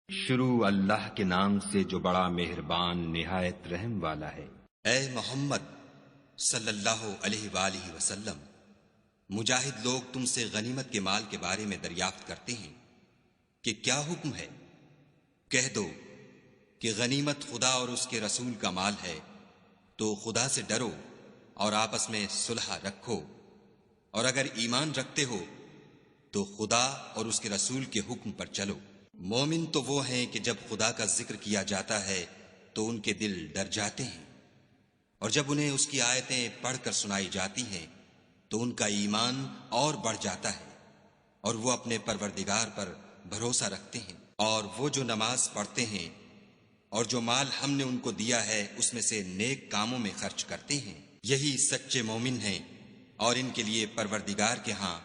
شروع اللہ کے نام سے جو بڑا مہربان نہایت رحم والا ہے۔ اے محمد صلی اللہ علیہ وآلہ وسلم، مجاہد لوگ تم سے غنیمت کے مال کے بارے میں دریافت کرتے ہیں کہ کیا حکم ہے؟ کہہ دو کہ غنیمت خدا اور اس کے رسول کا مال ہے، تو خدا سے ڈرو اور آپس میں صلح رکھو، اور اگر ایمان رکھتے ہو تو خدا اور اس کے رسول کے حکم پر چلو۔ مومن تو وہ ہیں کہ جب خدا کا ذکر کیا جاتا ہے تو ان کے دل ڈر جاتے ہیں، اور جب انہیں اس کی آیتیں پڑھ کر سنائی جاتی ہیں تو ان کا ایمان اور بڑھ جاتا ہے، اور وہ اپنے پروردگار پر بھروسہ رکھتے ہیں، اور وہ جو نماز پڑھتے ہیں اور جو مال ہم نے ان کو دیا ہے اس میں سے نیک کاموں میں خرچ کرتے ہیں، یہی سچے مومن ہیں، اور ان کے لیے پروردگار کے ہاں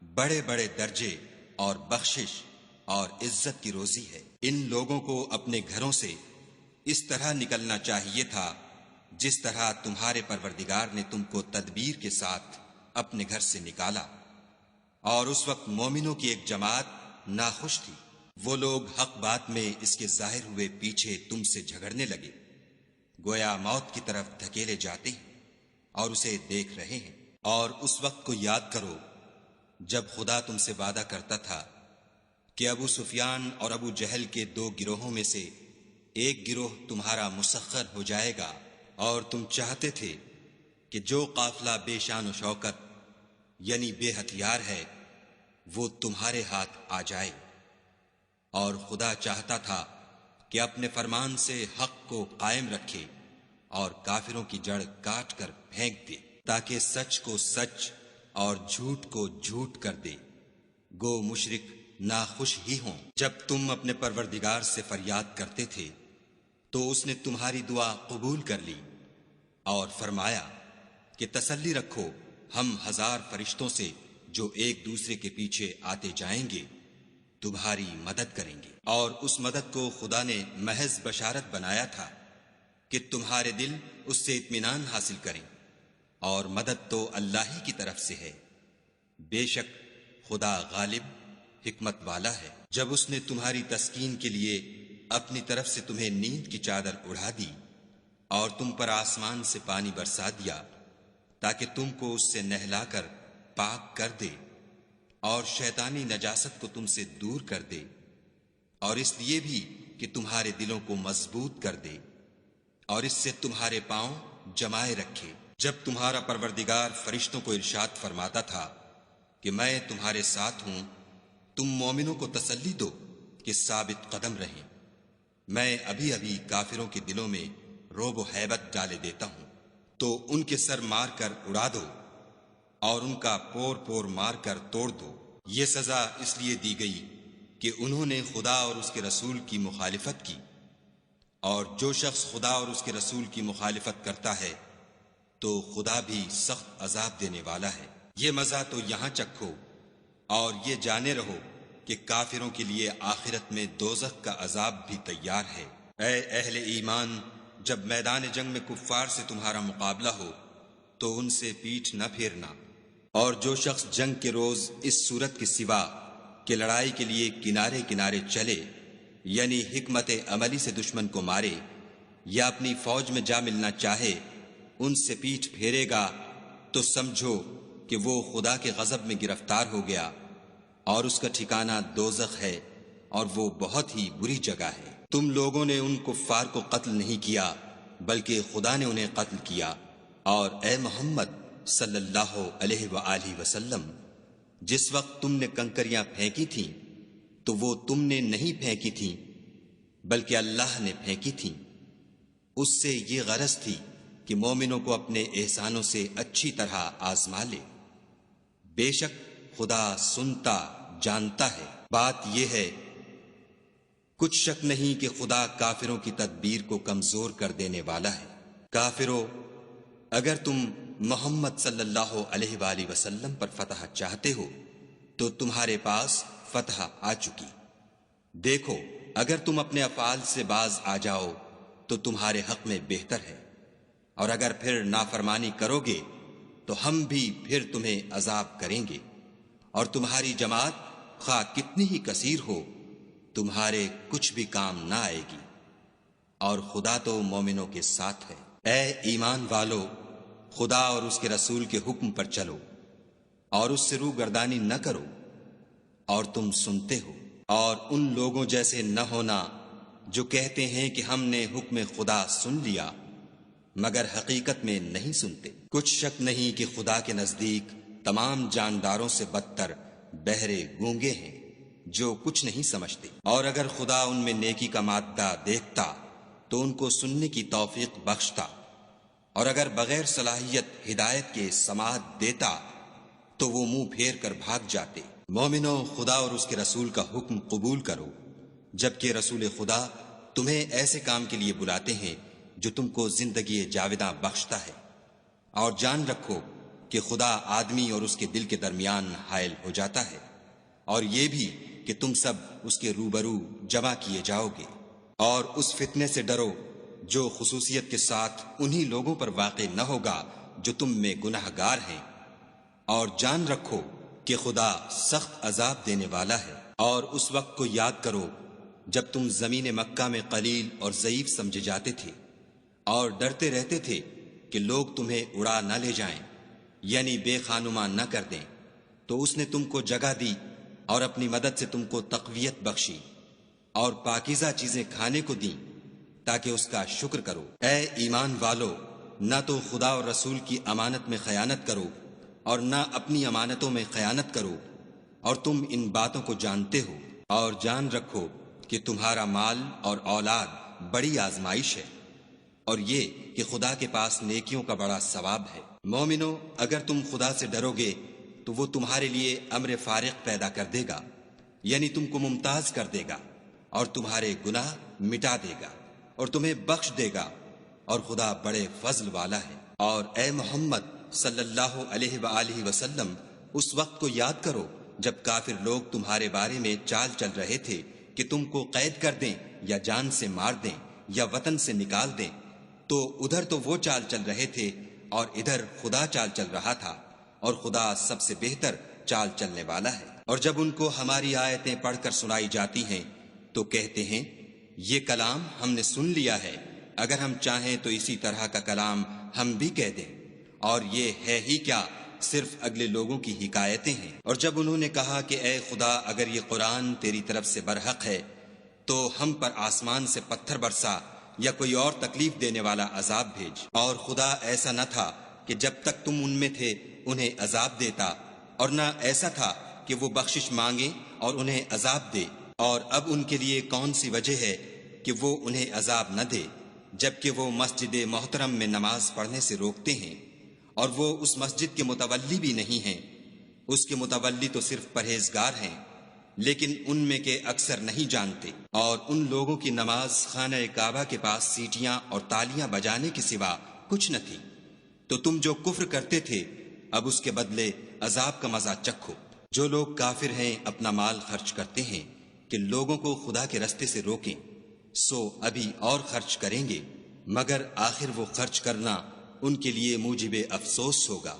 بڑے بڑے درجے اور بخشش اور عزت کی روزی ہے۔ ان لوگوں کو اپنے گھروں سے اس طرح نکلنا چاہیے تھا جس طرح تمہارے پروردگار نے تم کو تدبیر کے ساتھ اپنے گھر سے نکالا، اور اس وقت مومنوں کی ایک جماعت ناخوش تھی۔ وہ لوگ حق بات میں اس کے ظاہر ہوئے پیچھے تم سے جھگڑنے لگے، گویا موت کی طرف دھکیلے جاتے ہیں اور اسے دیکھ رہے ہیں۔ اور اس وقت کو یاد کرو جب خدا تم سے وعدہ کرتا تھا کہ ابو سفیان اور ابو جہل کے دو گروہوں میں سے ایک گروہ تمہارا مسخر ہو جائے گا، اور تم چاہتے تھے کہ جو قافلہ بے شان و شوکت یعنی بے ہتھیار ہے وہ تمہارے ہاتھ آ جائے، اور خدا چاہتا تھا کہ اپنے فرمان سے حق کو قائم رکھے اور کافروں کی جڑ کاٹ کر پھینک دے، تاکہ سچ کو سچ اور جھوٹ کو جھوٹ کر دے، گو مشرک ناخوش ہی ہوں۔ جب تم اپنے پروردگار سے فریاد کرتے تھے تو اس نے تمہاری دعا قبول کر لی اور فرمایا کہ تسلی رکھو، ہم 1000 فرشتوں سے جو ایک دوسرے کے پیچھے آتے جائیں گے تمہاری مدد کریں گے۔ اور اس مدد کو خدا نے محض بشارت بنایا تھا کہ تمہارے دل اس سے اطمینان حاصل کریں، اور مدد تو اللہ ہی کی طرف سے ہے، بے شک خدا غالب حکمت والا ہے۔ جب اس نے تمہاری تسکین کے لیے اپنی طرف سے تمہیں نیند کی چادر اڑا دی اور تم پر آسمان سے پانی برسا دیا تاکہ تم کو اس سے نہلا کر پاک کر دے، اور شیطانی نجاست کو تم سے دور کر دے، اور اس لیے بھی کہ تمہارے دلوں کو مضبوط کر دے اور اس سے تمہارے پاؤں جمائے رکھے۔ جب تمہارا پروردگار فرشتوں کو ارشاد فرماتا تھا کہ میں تمہارے ساتھ ہوں، تم مومنوں کو تسلی دو کہ ثابت قدم رہیں، میں ابھی ابھی کافروں کے دلوں میں رعب و ہیبت ڈالے دیتا ہوں، تو ان کے سر مار کر اڑا دو اور ان کا پور پور مار کر توڑ دو۔ یہ سزا اس لیے دی گئی کہ انہوں نے خدا اور اس کے رسول کی مخالفت کی، اور جو شخص خدا اور اس کے رسول کی مخالفت کرتا ہے تو خدا بھی سخت عذاب دینے والا ہے۔ یہ مزہ تو یہاں چکھو اور یہ جانے رہو کہ کافروں کے لیے آخرت میں دوزخ کا عذاب بھی تیار ہے۔ اے اہل ایمان، جب میدان جنگ میں کفار سے تمہارا مقابلہ ہو تو ان سے پیٹھ نہ پھیرنا، اور جو شخص جنگ کے روز اس صورت کے سوا کہ لڑائی کے لیے کنارے کنارے چلے، یعنی حکمت عملی سے دشمن کو مارے یا اپنی فوج میں جا ملنا چاہے، ان سے پیٹھ پھیرے گا تو سمجھو کہ وہ خدا کے غضب میں گرفتار ہو گیا، اور اس کا ٹھکانہ دوزخ ہے، اور وہ بہت ہی بری جگہ ہے۔ تم لوگوں نے ان کفار کو قتل نہیں کیا بلکہ خدا نے انہیں قتل کیا، اور اے محمد صلی اللہ علیہ وآلہ وسلم، جس وقت تم نے کنکریاں پھینکی تھیں تو وہ تم نے نہیں پھینکی تھیں بلکہ اللہ نے پھینکی تھیں، اس سے یہ غرض تھی کہ مومنوں کو اپنے احسانوں سے اچھی طرح آزما لے، بے شک خدا سنتا جانتا ہے۔ بات یہ ہے کچھ شک نہیں کہ خدا کافروں کی تدبیر کو کمزور کر دینے والا ہے۔ کافروں، اگر تم محمد صلی اللہ علیہ وآلہ وسلم پر فتح چاہتے ہو تو تمہارے پاس فتح آ چکی۔ دیکھو، اگر تم اپنے افعال سے باز آ جاؤ تو تمہارے حق میں بہتر ہے، اور اگر پھر نافرمانی کرو گے تو ہم بھی پھر تمہیں عذاب کریں گے، اور تمہاری جماعت خواہ کتنی ہی کثیر ہو تمہارے کچھ بھی کام نہ آئے گی، اور خدا تو مومنوں کے ساتھ ہے۔ اے ایمان والو، خدا اور اس کے رسول کے حکم پر چلو اور اس سے روگردانی نہ کرو، اور تم سنتے ہو، اور ان لوگوں جیسے نہ ہونا جو کہتے ہیں کہ ہم نے حکم خدا سن لیا مگر حقیقت میں نہیں سنتے۔ کچھ شک نہیں کہ خدا کے نزدیک تمام جانداروں سے بدتر بہرے گونگے ہیں جو کچھ نہیں سمجھتے، اور اگر خدا ان میں نیکی کا مادہ دیکھتا تو ان کو سننے کی توفیق بخشتا، اور اگر بغیر صلاحیت ہدایت کے سماعت دیتا تو وہ منہ پھیر کر بھاگ جاتے۔ مومنو، خدا اور اس کے رسول کا حکم قبول کرو، جبکہ رسول خدا تمہیں ایسے کام کے لیے بلاتے ہیں جو تم کو زندگی جاوداں بخشتا ہے، اور جان رکھو کہ خدا آدمی اور اس کے دل کے درمیان حائل ہو جاتا ہے، اور یہ بھی کہ تم سب اس کے روبرو جمع کیے جاؤ گے، اور اس فتنے سے ڈرو جو خصوصیت کے ساتھ انہی لوگوں پر واقع نہ ہوگا جو تم میں گناہ گار ہیں، اور جان رکھو کہ خدا سخت عذاب دینے والا ہے۔ اور اس وقت کو یاد کرو جب تم زمین مکہ میں قلیل اور ضعیف سمجھے جاتے تھے اور ڈرتے رہتے تھے کہ لوگ تمہیں اڑا نہ لے جائیں، یعنی بے خانما نہ کر دیں، تو اس نے تم کو جگہ دی اور اپنی مدد سے تم کو تقویت بخشی اور پاکیزہ چیزیں کھانے کو دیں تاکہ اس کا شکر کرو۔ اے ایمان والو، نہ تو خدا اور رسول کی امانت میں خیانت کرو اور نہ اپنی امانتوں میں خیانت کرو، اور تم ان باتوں کو جانتے ہو، اور جان رکھو کہ تمہارا مال اور اولاد بڑی آزمائش ہے، اور یہ کہ خدا کے پاس نیکیوں کا بڑا ثواب ہے۔ مومنو، اگر تم خدا سے ڈرو گے تو وہ تمہارے لیے امر فارق پیدا کر دے گا، یعنی تم کو ممتاز کر دے گا اور تمہارے گناہ مٹا دے گا اور تمہیں بخش دے گا، اور خدا بڑے فضل والا ہے۔ اور اے محمد صلی اللہ علیہ وآلہ وسلم، اس وقت کو یاد کرو جب کافر لوگ تمہارے بارے میں چال چل رہے تھے کہ تم کو قید کر دیں یا جان سے مار دیں یا وطن سے نکال دیں، تو ادھر تو وہ چال چل رہے تھے اور ادھر خدا چال چل رہا تھا، اور خدا سب سے بہتر چال چلنے والا ہے۔ اور جب ان کو ہماری آیتیں پڑھ کر سنائی جاتی ہیں تو کہتے ہیں یہ کلام ہم نے سن لیا ہے، اگر ہم چاہیں تو اسی طرح کا کلام ہم بھی کہہ دیں، اور یہ ہے ہی کیا، صرف اگلے لوگوں کی حکایتیں ہیں۔ اور جب انہوں نے کہا کہ اے خدا، اگر یہ قرآن تیری طرف سے برحق ہے تو ہم پر آسمان سے پتھر برسا یا کوئی اور تکلیف دینے والا عذاب بھیج۔ اور خدا ایسا نہ تھا کہ جب تک تم ان میں تھے انہیں عذاب دیتا، اور نہ ایسا تھا کہ وہ بخشش مانگے اور انہیں عذاب دے۔ اور اب ان کے لیے کون سی وجہ ہے کہ وہ انہیں عذاب نہ دے، جبکہ وہ مسجد محترم میں نماز پڑھنے سے روکتے ہیں، اور وہ اس مسجد کے متولی بھی نہیں ہیں، اس کے متولی تو صرف پرہیزگار ہیں، لیکن ان میں کے اکثر نہیں جانتے۔ اور ان لوگوں کی نماز خانہ کعبہ کے پاس سیٹیاں اور تالیاں بجانے کے سوا کچھ نہ تھی، تو تم جو کفر کرتے تھے اب اس کے بدلے عذاب کا مزہ چکھو۔ جو لوگ کافر ہیں اپنا مال خرچ کرتے ہیں کہ لوگوں کو خدا کے رستے سے روکیں، سو ابھی اور خرچ کریں گے، مگر آخر وہ خرچ کرنا ان کے لیے موجب افسوس ہوگا،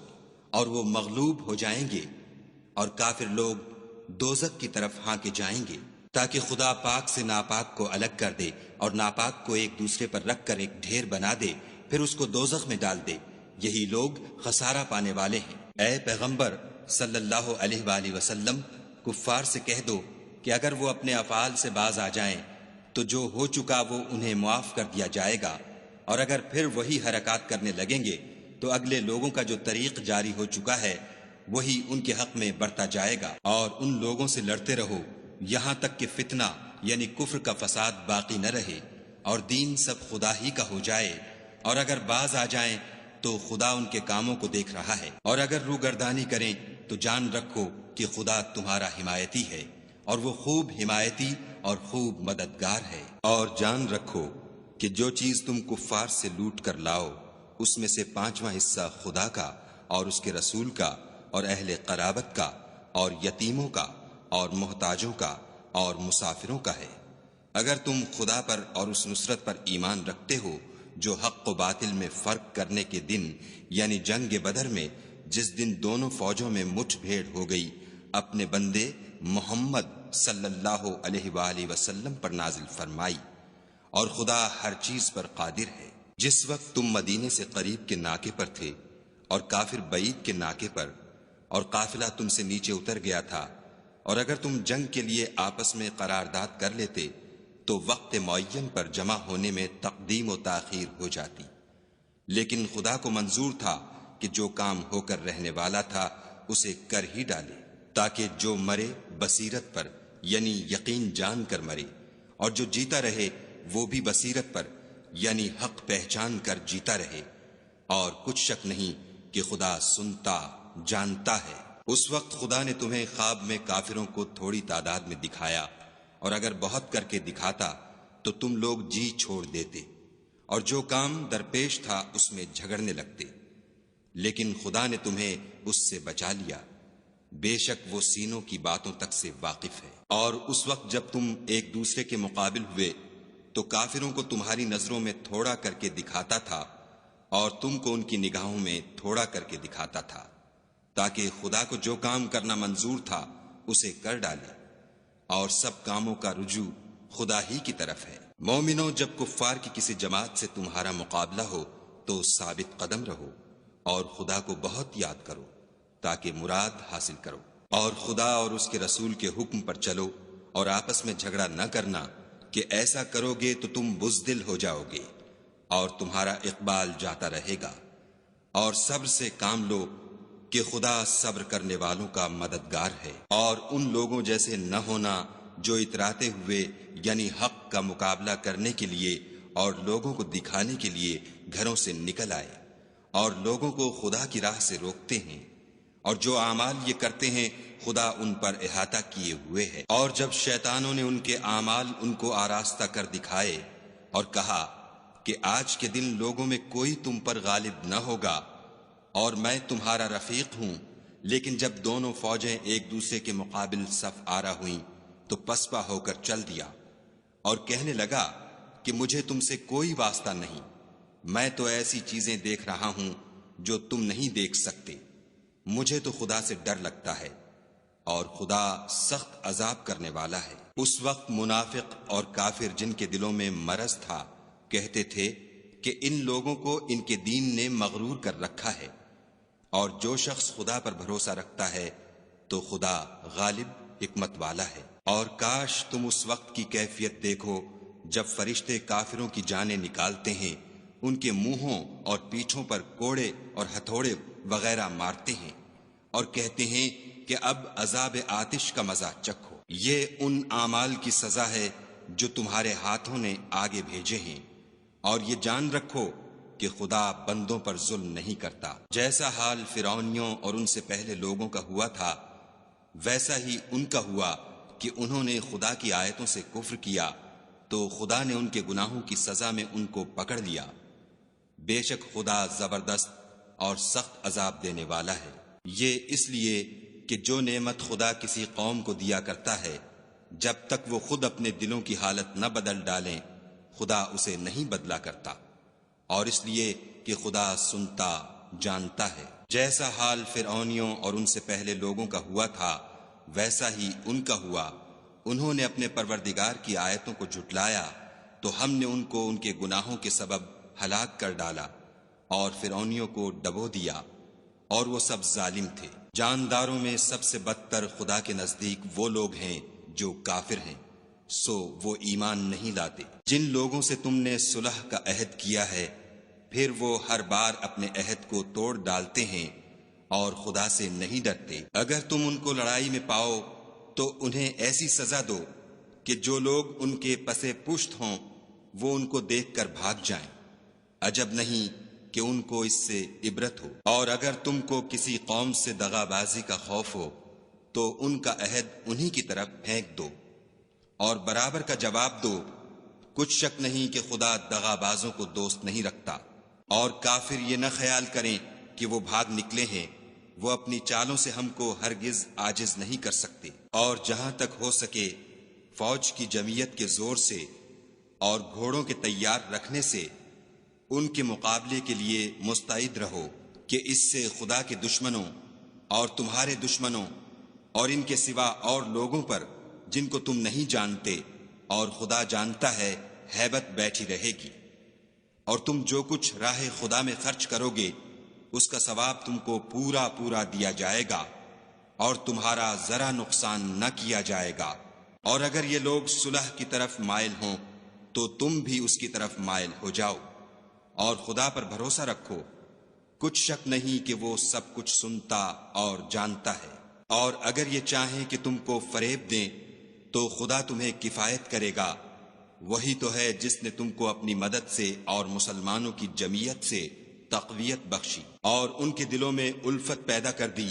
اور وہ مغلوب ہو جائیں گے، اور کافر لوگ دوزخ کی طرف ہانکے جائیں گے، تاکہ خدا پاک سے ناپاک کو الگ کر دے اور ناپاک کو ایک دوسرے پر رکھ کر ایک ڈھیر بنا دے، پھر اس کو دوزخ میں ڈال دے۔ یہی لوگ خسارہ پانے والے ہیں۔ اے پیغمبر صلی اللہ علیہ وآلہ وسلم، کفار سے کہہ دو کہ اگر وہ اپنے افعال سے باز آ جائیں تو جو ہو چکا وہ انہیں معاف کر دیا جائے گا، اور اگر پھر وہی حرکات کرنے لگیں گے تو اگلے لوگوں کا جو طریق جاری ہو چکا ہے وہی ان کے حق میں برتا جائے گا۔ اور ان لوگوں سے لڑتے رہو یہاں تک کہ فتنہ یعنی کفر کا فساد باقی نہ رہے اور دین سب خدا ہی کا ہو جائے، اور اگر باز آ جائیں تو خدا ان کے کاموں کو دیکھ رہا ہے، اور اگر روگردانی کریں تو جان رکھو کہ خدا تمہارا حمایتی ہے، اور وہ خوب حمایتی اور خوب مددگار ہے۔ اور جان رکھو کہ جو چیز تم کفار سے لوٹ کر لاؤ اس میں سے 5واں حصہ خدا کا اور اس کے رسول کا اور اہل قرابت کا اور یتیموں کا اور محتاجوں کا اور مسافروں کا ہے۔ اگر تم خدا پر اور اس نصرت پر ایمان رکھتے ہو جو حق و باطل میں فرق کرنے کے دن یعنی جنگ بدر میں، جس دن دونوں فوجوں میں مٹھ بھیڑ ہو گئی، اپنے بندے محمد صلی اللہ علیہ وآلہ وسلم پر نازل فرمائی، اور خدا ہر چیز پر قادر ہے۔ جس وقت تم مدینے سے قریب کے ناکے پر تھے اور کافر بعید کے ناکے پر، اور قافلہ تم سے نیچے اتر گیا تھا، اور اگر تم جنگ کے لیے آپس میں قرارداد کر لیتے تو وقت معین پر جمع ہونے میں تقدیم و تاخیر ہو جاتی، لیکن خدا کو منظور تھا کہ جو کام ہو کر رہنے والا تھا اسے کر ہی ڈالے، تاکہ جو مرے بصیرت پر یعنی یقین جان کر مرے، اور جو جیتا رہے وہ بھی بصیرت پر یعنی حق پہچان کر جیتا رہے، اور کچھ شک نہیں کہ خدا سنتا جانتا ہے۔ اس وقت خدا نے تمہیں خواب میں کافروں کو تھوڑی تعداد میں دکھایا، اور اگر بہت کر کے دکھاتا تو تم لوگ جی چھوڑ دیتے، اور جو کام درپیش تھا اس میں جھگڑنے لگتے، لیکن خدا نے تمہیں اس سے بچا لیا، بے شک وہ سینوں کی باتوں تک سے واقف ہے۔ اور اس وقت جب تم ایک دوسرے کے مقابل ہوئے تو کافروں کو تمہاری نظروں میں تھوڑا کر کے دکھاتا تھا، اور تم کو ان کی نگاہوں میں تھوڑا کر کے دکھاتا تھا، تاکہ خدا کو جو کام کرنا منظور تھا اسے کر ڈالے، اور سب کاموں کا رجوع خدا ہی کی طرف ہے۔ مومنوں، جب کفار کی کسی جماعت سے تمہارا مقابلہ ہو تو ثابت قدم رہو، اور خدا کو بہت یاد کرو تاکہ مراد حاصل کرو، اور خدا اور اس کے رسول کے حکم پر چلو، اور آپس میں جھگڑا نہ کرنا کہ ایسا کرو گے تو تم بزدل ہو جاؤ گے اور تمہارا اقبال جاتا رہے گا، اور صبر سے کام لو کہ خدا صبر کرنے والوں کا مددگار ہے۔ اور ان لوگوں جیسے نہ ہونا جو اتراتے ہوئے یعنی حق کا مقابلہ کرنے کے لیے اور لوگوں کو دکھانے کے لیے گھروں سے نکل آئے اور لوگوں کو خدا کی راہ سے روکتے ہیں، اور جو اعمال یہ کرتے ہیں خدا ان پر احاطہ کیے ہوئے ہے۔ اور جب شیطانوں نے ان کے اعمال ان کو آراستہ کر دکھائے اور کہا کہ آج کے دن لوگوں میں کوئی تم پر غالب نہ ہوگا اور میں تمہارا رفیق ہوں، لیکن جب دونوں فوجیں ایک دوسرے کے مقابل صف آرا ہوئیں تو پسپا ہو کر چل دیا اور کہنے لگا کہ مجھے تم سے کوئی واسطہ نہیں، میں تو ایسی چیزیں دیکھ رہا ہوں جو تم نہیں دیکھ سکتے، مجھے تو خدا سے ڈر لگتا ہے، اور خدا سخت عذاب کرنے والا ہے۔ اس وقت منافق اور کافر جن کے دلوں میں مرض تھا کہتے تھے کہ ان لوگوں کو ان کے دین نے مغرور کر رکھا ہے، اور جو شخص خدا پر بھروسہ رکھتا ہے تو خدا غالب حکمت والا ہے۔ اور کاش تم اس وقت کی کیفیت دیکھو جب فرشتے کافروں کی جانیں نکالتے ہیں، ان کے منہوں اور پیٹھوں پر کوڑے اور ہتھوڑے وغیرہ مارتے ہیں اور کہتے ہیں کہ اب عذاب آتش کا مزہ چکھو، یہ ان اعمال کی سزا ہے جو تمہارے ہاتھوں نے آگے بھیجے ہیں، اور یہ جان رکھو کہ خدا بندوں پر ظلم نہیں کرتا۔ جیسا حال فرعونیوں اور ان سے پہلے لوگوں کا ہوا تھا ویسا ہی ان کا ہوا کہ انہوں نے خدا کی آیتوں سے کفر کیا تو خدا نے ان کے گناہوں کی سزا میں ان کو پکڑ لیا، بے شک خدا زبردست اور سخت عذاب دینے والا ہے۔ یہ اس لیے کہ جو نعمت خدا کسی قوم کو دیا کرتا ہے جب تک وہ خود اپنے دلوں کی حالت نہ بدل ڈالیں خدا اسے نہیں بدلا کرتا، اور اس لیے کہ خدا سنتا جانتا ہے۔ جیسا حال فرعونیوں اور ان سے پہلے لوگوں کا ہوا تھا ویسا ہی ان کا ہوا، انہوں نے اپنے پروردگار کی آیتوں کو جھٹلایا تو ہم نے ان کو ان کے گناہوں کے سبب ہلاک کر ڈالا اور فرعونیوں کو ڈبو دیا، اور وہ سب ظالم تھے۔ جانداروں میں سب سے بدتر خدا کے نزدیک وہ لوگ ہیں جو کافر ہیں، سو وہ ایمان نہیں لاتے۔ جن لوگوں سے تم نے صلح کا عہد کیا ہے پھر وہ ہر بار اپنے عہد کو توڑ ڈالتے ہیں اور خدا سے نہیں ڈرتے۔ اگر تم ان کو لڑائی میں پاؤ تو انہیں ایسی سزا دو کہ جو لوگ ان کے پسے پشت ہوں وہ ان کو دیکھ کر بھاگ جائیں، عجب نہیں کہ ان کو اس سے عبرت ہو۔ اور اگر تم کو کسی قوم سے دغا بازی کا خوف ہو تو ان کا عہد انہی کی طرف پھینک دو اور برابر کا جواب دو، کچھ شک نہیں کہ خدا دغا بازوں کو دوست نہیں رکھتا۔ اور کافر یہ نہ خیال کریں کہ وہ بھاگ نکلے ہیں، وہ اپنی چالوں سے ہم کو ہرگز عاجز نہیں کر سکتے۔ اور جہاں تک ہو سکے فوج کی جمعیت کے زور سے اور گھوڑوں کے تیار رکھنے سے ان کے مقابلے کے لیے مستعد رہو کہ اس سے خدا کے دشمنوں اور تمہارے دشمنوں اور ان کے سوا اور لوگوں پر جن کو تم نہیں جانتے، اور خدا جانتا ہے ہیبت بیٹھی رہے گی۔ اور تم جو کچھ راہ خدا میں خرچ کرو گے اس کا ثواب تم کو پورا پورا دیا جائے گا، اور تمہارا ذرا نقصان نہ کیا جائے گا۔ اور اگر یہ لوگ صلح کی طرف مائل ہوں تو تم بھی اس کی طرف مائل ہو جاؤ، اور خدا پر بھروسہ رکھو، کچھ شک نہیں کہ وہ سب کچھ سنتا اور جانتا ہے۔ اور اگر یہ چاہیں کہ تم کو فریب دیں تو خدا تمہیں کفایت کرے گا، وہی تو ہے جس نے تم کو اپنی مدد سے اور مسلمانوں کی جمعیت سے تقویت بخشی اور ان کے دلوں میں الفت پیدا کر دی،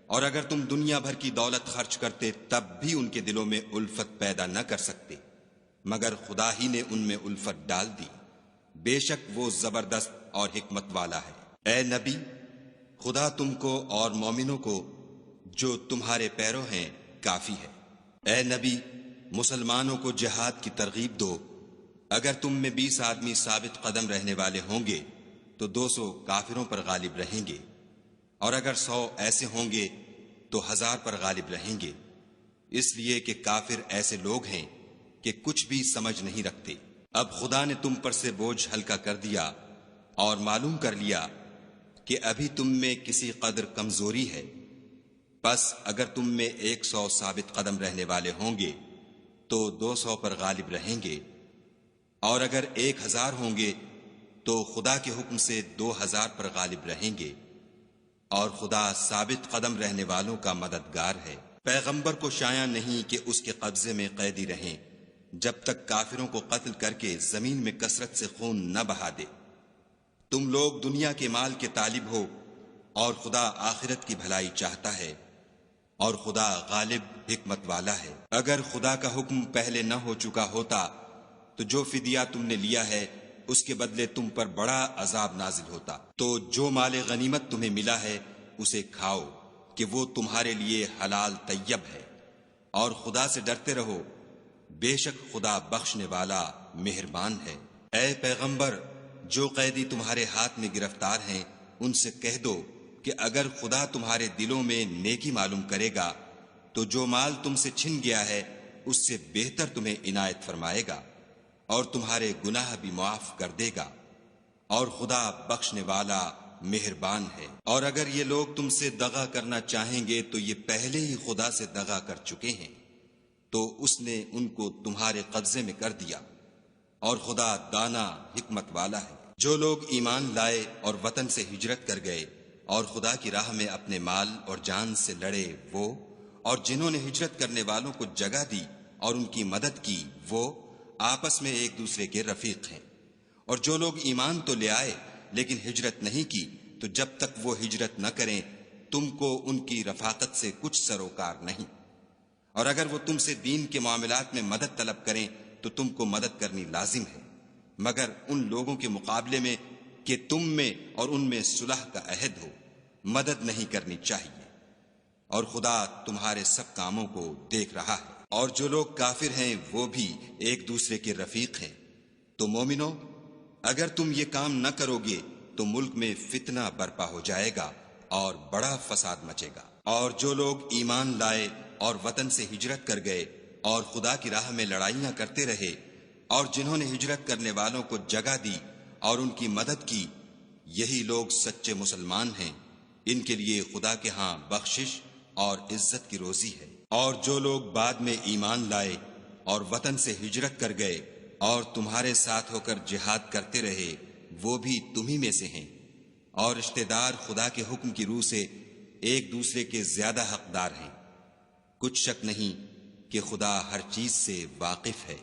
اور اگر تم دنیا بھر کی دولت خرچ کرتے تب بھی ان کے دلوں میں الفت پیدا نہ کر سکتے، مگر خدا ہی نے ان میں الفت ڈال دی، بے شک وہ زبردست اور حکمت والا ہے۔ اے نبی، خدا تم کو اور مومنوں کو جو تمہارے پیرو ہیں کافی ہے۔ اے نبی، مسلمانوں کو جہاد کی ترغیب دو، اگر تم میں 20 آدمی ثابت قدم رہنے والے ہوں گے تو 200 کافروں پر غالب رہیں گے، اور اگر 100 ایسے ہوں گے تو 1000 پر غالب رہیں گے، اس لیے کہ کافر ایسے لوگ ہیں کہ کچھ بھی سمجھ نہیں رکھتے۔ اب خدا نے تم پر سے بوجھ ہلکا کر دیا اور معلوم کر لیا کہ ابھی تم میں کسی قدر کمزوری ہے، بس اگر تم میں 100 ثابت قدم رہنے والے ہوں گے تو 200 پر غالب رہیں گے، اور اگر 1000 ہوں گے تو خدا کے حکم سے 2000 پر غالب رہیں گے، اور خدا ثابت قدم رہنے والوں کا مددگار ہے۔ پیغمبر کو شایع نہیں کہ اس کے قبضے میں قیدی رہیں جب تک کافروں کو قتل کر کے زمین میں کثرت سے خون نہ بہا دے۔ تم لوگ دنیا کے مال کے طالب ہو اور خدا آخرت کی بھلائی چاہتا ہے، اور خدا غالب حکمت والا ہے۔ اگر خدا کا حکم پہلے نہ ہو چکا ہوتا تو جو فدیہ تم نے لیا ہے اس کے بدلے تم پر بڑا عذاب نازل ہوتا۔ تو جو مال غنیمت تمہیں ملا ہے اسے کھاؤ کہ وہ تمہارے لیے حلال طیب ہے، اور خدا سے ڈرتے رہو، بے شک خدا بخشنے والا مہربان ہے۔ اے پیغمبر، جو قیدی تمہارے ہاتھ میں گرفتار ہیں ان سے کہہ دو کہ اگر خدا تمہارے دلوں میں نیکی معلوم کرے گا تو جو مال تم سے چھن گیا ہے اس سے بہتر تمہیں عنایت فرمائے گا، اور تمہارے گناہ بھی معاف کر دے گا، اور خدا بخشنے والا مہربان ہے۔ اور اگر یہ لوگ تم سے دغا کرنا چاہیں گے تو یہ پہلے ہی خدا سے دغا کر چکے ہیں، تو اس نے ان کو تمہارے قبضے میں کر دیا، اور خدا دانا حکمت والا ہے۔ جو لوگ ایمان لائے اور وطن سے ہجرت کر گئے اور خدا کی راہ میں اپنے مال اور جان سے لڑے وہ، اور جنہوں نے ہجرت کرنے والوں کو جگہ دی اور ان کی مدد کی وہ آپس میں ایک دوسرے کے رفیق ہیں۔ اور جو لوگ ایمان تو لے آئے لیکن ہجرت نہیں کی تو جب تک وہ ہجرت نہ کریں تم کو ان کی رفاقت سے کچھ سروکار نہیں، اور اگر وہ تم سے دین کے معاملات میں مدد طلب کریں تو تم کو مدد کرنی لازم ہے، مگر ان لوگوں کے مقابلے میں کہ تم میں اور ان میں صلح کا عہد ہو مدد نہیں کرنی چاہیے، اور خدا تمہارے سب کاموں کو دیکھ رہا ہے۔ اور جو لوگ کافر ہیں وہ بھی ایک دوسرے کے رفیق ہیں۔ تو مومنو، اگر تم یہ کام نہ کرو گے تو ملک میں فتنہ برپا ہو جائے گا اور بڑا فساد مچے گا۔ اور جو لوگ ایمان لائے اور وطن سے ہجرت کر گئے اور خدا کی راہ میں لڑائیاں کرتے رہے، اور جنہوں نے ہجرت کرنے والوں کو جگہ دی اور ان کی مدد کی، یہی لوگ سچے مسلمان ہیں، ان کے لیے خدا کے ہاں بخشش اور عزت کی روزی ہے۔ اور جو لوگ بعد میں ایمان لائے اور وطن سے ہجرت کر گئے اور تمہارے ساتھ ہو کر جہاد کرتے رہے، وہ بھی تمہیں میں سے ہیں، اور رشتہ دار خدا کے حکم کی روح سے ایک دوسرے کے زیادہ حقدار ہیں۔ کچھ شک نہیں کہ خدا ہر چیز سے واقف ہے۔